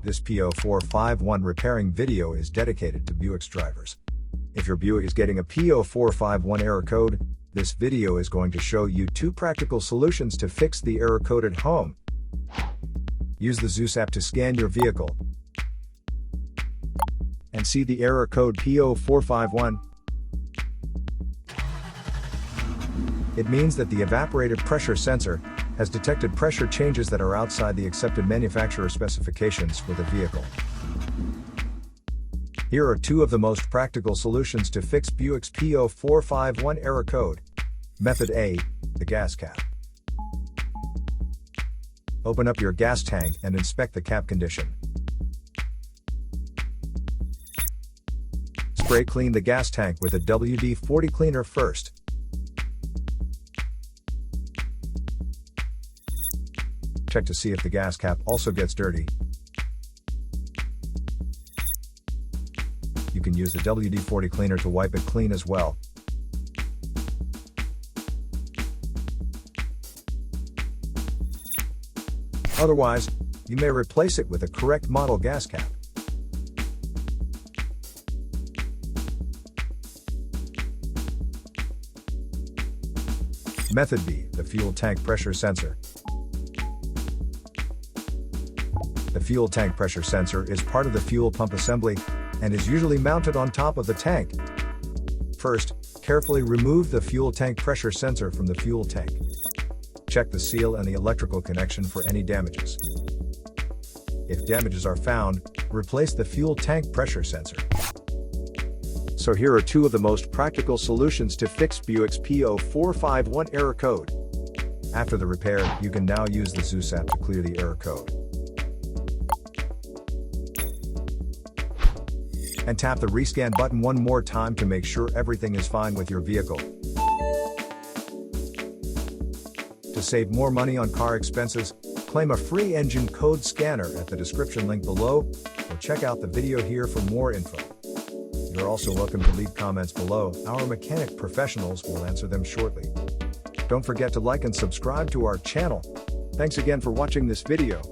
This P0451 repairing video is dedicated to Buick's drivers. If your Buick is getting a P0451 error code, this video is going to show you 2 practical solutions to fix the error code at home. Use the Zeus app to scan your vehicle and see the error code P0451. It means that the evaporative pressure sensor has detected pressure changes that are outside the accepted manufacturer specifications for the vehicle. Here are 2 of the most practical solutions to fix Buick's P0451 error code. Method A, the gas cap. Open up your gas tank and inspect the cap condition. Spray clean the gas tank with a WD-40 cleaner first. Check to see if the gas cap also gets dirty. You can use the WD-40 cleaner to wipe it clean as well. Otherwise, you may replace it with a correct model gas cap. Method B, the fuel tank pressure sensor. The fuel tank pressure sensor is part of the fuel pump assembly and is usually mounted on top of the tank. First, carefully remove the fuel tank pressure sensor from the fuel tank. Check the seal and the electrical connection for any damages. If damages are found, replace the fuel tank pressure sensor. So here are 2 of the most practical solutions to fix Buick's P0451 error code. After the repair, you can now use the Zeus app to clear the error code. And tap the rescan button one more time to make sure everything is fine with your vehicle. To save more money on car expenses, claim a free engine code scanner at the description link below, or check out the video here for more info. You're also welcome to leave comments below. Our mechanic professionals will answer them shortly. Don't forget to like and subscribe to our channel. Thanks again for watching this video.